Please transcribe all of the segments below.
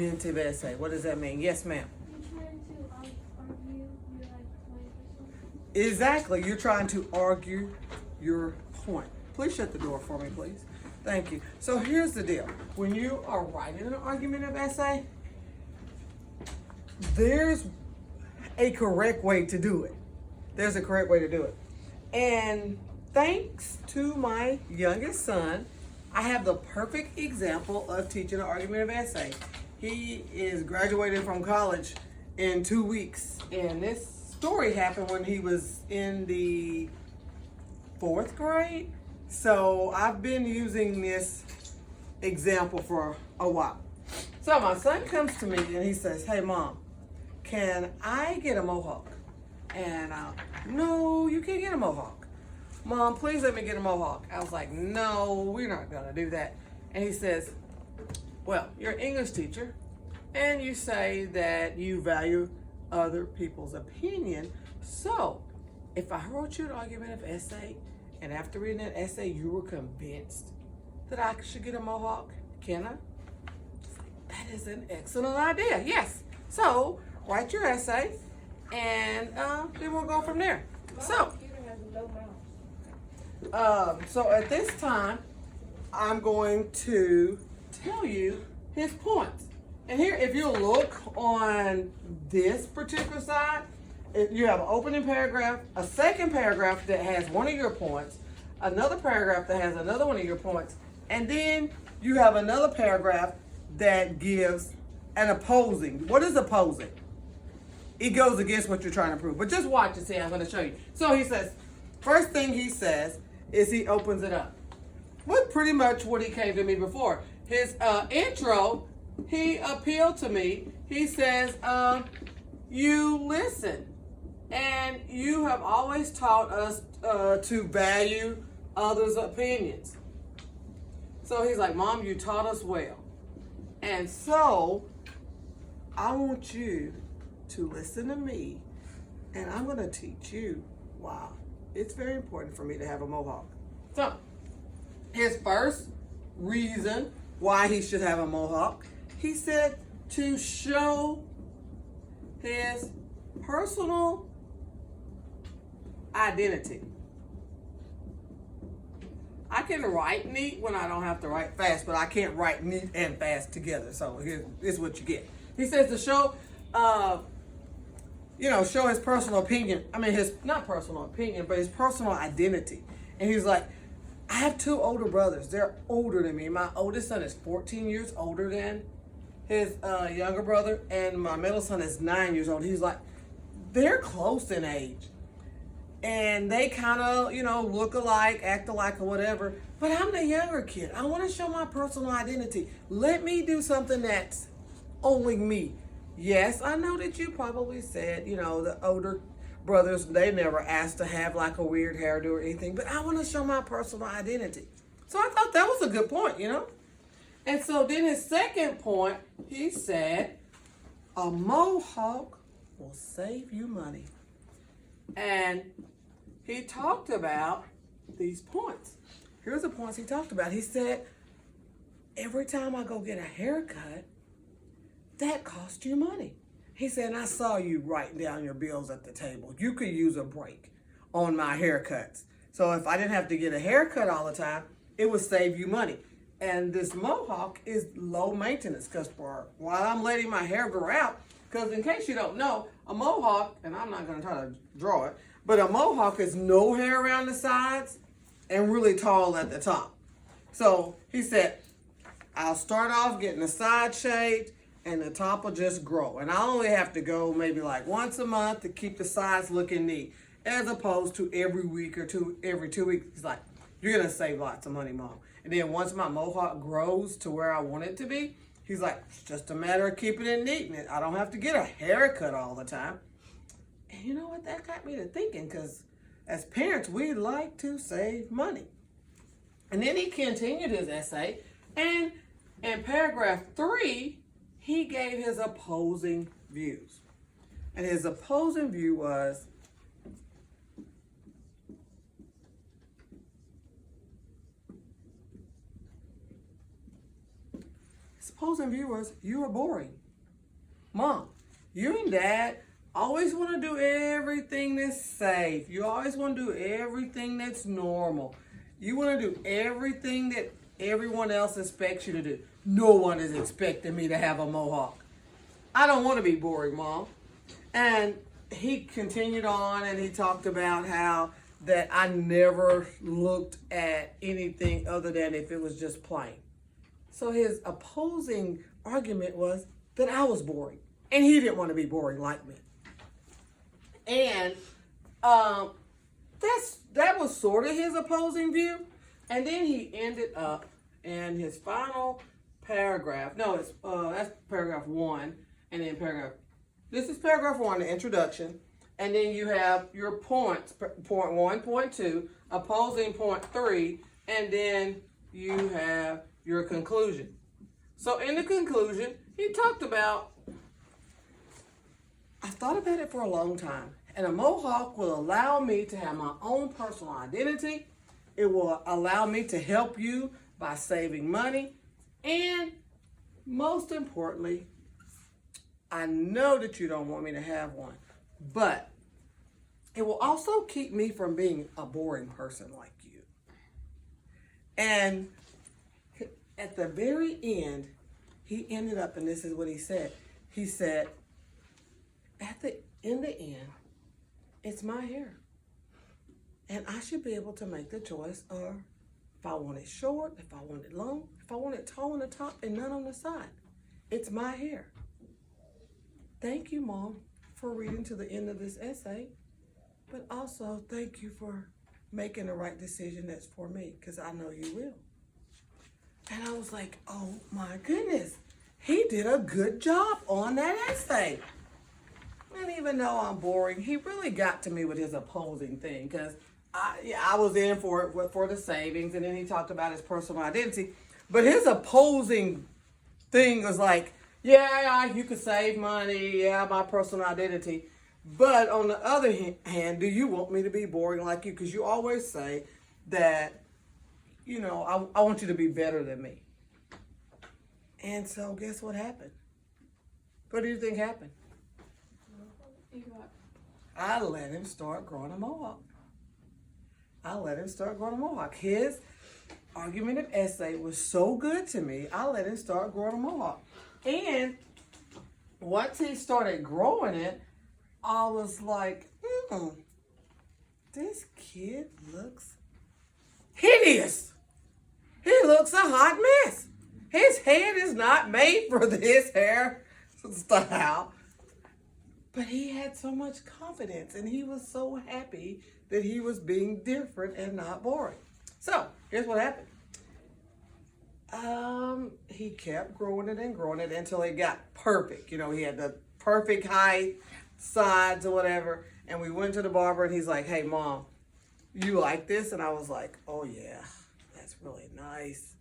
argumentative essay. What does that mean? Yes, ma'am. You're trying to argue your point or something? Exactly. You're trying to argue your point. Please shut the door for me, please. Thank you. So here's the deal. When you are writing an argumentative essay, there's a correct way to do it. There's a correct way to do it. And thanks to my youngest son, I have the perfect example of teaching an argumentative essay. He is graduating from college in 2 weeks. And this story happened when he was in the 4th grade. So I've been using this example for a while. So my son comes to me and he says, "Hey mom, can I get a mohawk?" And no, you can't get a mohawk. "Mom, please let me get a mohawk." I was like, "No, we're not gonna do that." And he says, "Well, you're an English teacher and you say that you value other people's opinion. So if I wrote you an argumentative essay and after reading that essay you were convinced that I should get a mohawk, can I?" That is an excellent idea. Yes. So write your essay and then we'll go from there. So at this time, I'm going to tell you his points. And here, if you look on this particular side, you have an opening paragraph, a second paragraph that has one of your points, another paragraph that has another one of your points, and then you have another paragraph that gives an opposing. What is opposing? It goes against what you're trying to prove. But just watch and see. I'm going to show you. So he says, first thing he says is he opens it up with pretty much what he came to me before. His intro, he appealed to me. He says, you listen. And you have always taught us to value others' opinions. So he's like, "Mom, you taught us well. And so I want you to listen to me, and I'm going to teach you why it's very important for me to have a mohawk." So his first reason why he should have a mohawk, he said to show his personal identity. I can write neat when I don't have to write fast, but I can't write neat and fast together. So here's what you get. He says to show, show his personal opinion. I mean, his not personal opinion, but his personal identity. And he's like, "I have 2 older brothers. They're older than me. My oldest son is 14 years older than his younger brother, and my middle son is 9 years old." He's like, they're close in age. And they kind of, look alike, act alike or whatever. But I'm the younger kid. I want to show my personal identity. Let me do something that's only me. Yes, I know that you probably said, the older brothers, they never asked to have like a weird hairdo or anything. But I want to show my personal identity. So I thought that was a good point, And so then his second point, he said, a mohawk will save you money. And he talked about these points. Here's the points he talked about. He said, every time I go get a haircut, that costs you money. He said, and I saw you writing down your bills at the table. You could use a break on my haircuts. So if I didn't have to get a haircut all the time, it would save you money. And this mohawk is low maintenance because while I'm letting my hair grow out, because in case you don't know, a mohawk, and I'm not going to try to draw it, but a mohawk is no hair around the sides and really tall at the top. So he said, I'll start off getting the side shaved and the top will just grow. And I only have to go maybe like once a month to keep the sides looking neat, as opposed to every week or every 2 weeks. He's like, you're going to save lots of money, Mom. And then once my mohawk grows to where I want it to be, he's like, it's just a matter of keeping it neat. And I don't have to get a haircut all the time. And you know what? That got me to thinking, because as parents, we like to save money. And then he continued his essay. And in paragraph 3, he gave his opposing views. And his opposing view was, His opposing view was, you are boring. Mom, you and Dad always want to do everything that's safe. You always want to do everything that's normal. You want to do everything that everyone else expects you to do. No one is expecting me to have a mohawk. I don't want to be boring, Mom. And he continued on and he talked about how that I never looked at anything other than if it was just plain. So his opposing argument was that I was boring. And he didn't want to be boring like me. And that was sort of his opposing view. And then he ended up in his final paragraph. No, that's paragraph 1. And then this is paragraph 1, the introduction. And then you have your points, point 1, point 2, opposing point 3, and then you have your conclusion. So in the conclusion, he talked about, I thought about it for a long time, and a mohawk will allow me to have my own personal identity. It will allow me to help you by saving money, and most importantly, I know that you don't want me to have one, but it will also keep me from being a boring person like you. And at the very end, he ended up, and this is what he said. He said, in the end, it's my hair. And I should be able to make the choice of if I want it short, if I want it long, if I want it tall on the top and none on the side. It's my hair. Thank you, Mom, for reading to the end of this essay. But also, thank you for making the right decision that's for me, because I know you will. And I was like, oh my goodness, he did a good job on that essay. And even though I'm boring, he really got to me with his opposing thing, because I was in for it for the savings, and then he talked about his personal identity. But his opposing thing was like, yeah, you could save money, yeah, my personal identity. But on the other hand, do you want me to be boring like you? Because you always say that, you know, I want you to be better than me. And so guess what happened? What do you think happened? I let him start growing a mohawk. His argumentative essay was so good to me, I let him start growing a mohawk. And once he started growing it, I was like, this kid looks hideous. He looks a hot mess. His head is not made for this hairstyle. But he had so much confidence, and he was so happy that he was being different and not boring. So, here's what happened. He kept growing it until it got perfect. You know, he had the perfect height, sides or whatever. And we went to the barber, and he's like, hey, Mom, you like this? And I was like, oh, yeah, that's really nice.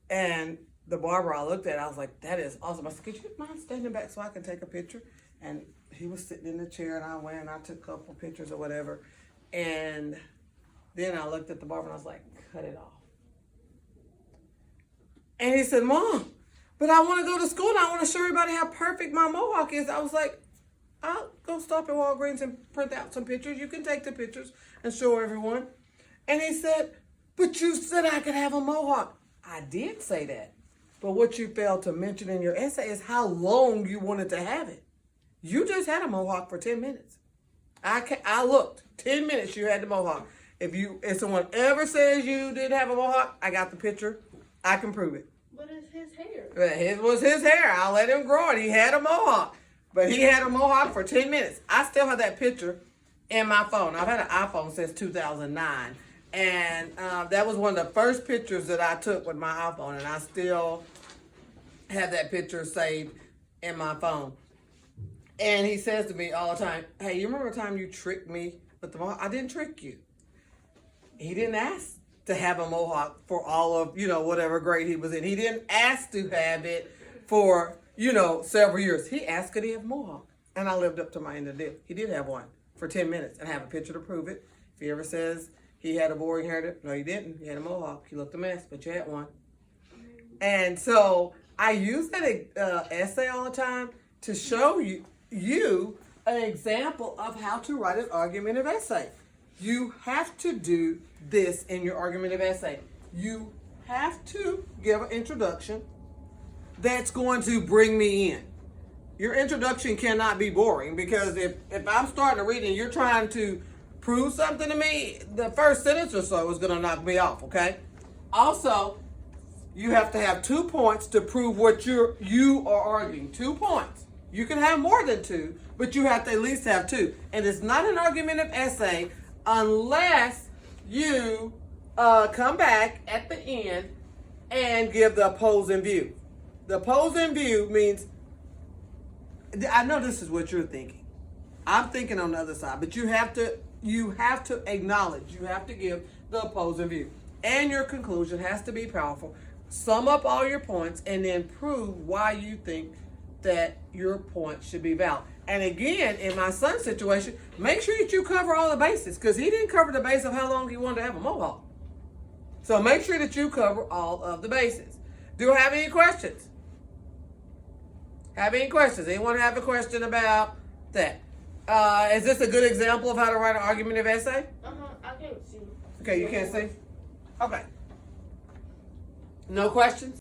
And the barber, I looked at, I was like, that is awesome. I said, could you mind standing back so I can take a picture? And he was sitting in the chair, and I went and I took a couple pictures or whatever. And then I looked at the barber, and I was like, cut it off. And he said, Mom, but I want to go to school, and I want to show everybody how perfect my mohawk is. I was like, I'll go stop at Walgreens and print out some pictures. You can take the pictures and show everyone. And he said, but you said I could have a mohawk. I did say that. But what you failed to mention in your essay is how long you wanted to have it. You just had a mohawk for 10 minutes. I looked. 10 minutes you had the mohawk. If someone ever says you didn't have a mohawk, I got the picture. I can prove it. What is his hair? His was his hair. I let him grow it. He had a mohawk. But he had a mohawk for 10 minutes. I still have that picture in my phone. I've had an iPhone since 2009. And that was one of the first pictures that I took with my iPhone. And I still have that picture saved in my phone. And he says to me all the time, hey, you remember the time you tricked me with the mohawk? I didn't trick you. He didn't ask to have a mohawk for all of, whatever grade he was in. He didn't ask to have it for, several years. He asked could he have a mohawk. And I lived up to my end of the deal. He did have one for 10 minutes and have a picture to prove it. If he ever says he had a boring hair, no, he didn't. He had a mohawk. He looked a mess, but you had one. And so I use that essay all the time to show you an example of how to write an argumentative essay. You have to do this in your argumentative essay. You have to give an introduction that's going to bring me in. Your introduction cannot be boring, because if I'm starting to read and you're trying to prove something to me, the first sentence or so is going to knock me off, okay? Also, you have to have 2 points to prove what you are arguing. 2 points. You can have more than 2, but you have to at least have 2. And it's not an argumentative essay unless you come back at the end and give the opposing view. The opposing view means, I know this is what you're thinking. I'm thinking on the other side, but you have to acknowledge, you have to give the opposing view. And your conclusion has to be powerful. Sum up all your points and then prove why you think that your point should be valid. And again, in my son's situation, make sure that you cover all the bases, because he didn't cover the base of how long he wanted to have a mohawk. So make sure that you cover all of the bases. Do I have any questions? Have any questions? Anyone have a question about that? Is this a good example of how to write an argumentative essay? I can't see. Okay, you can't see? Okay. No questions?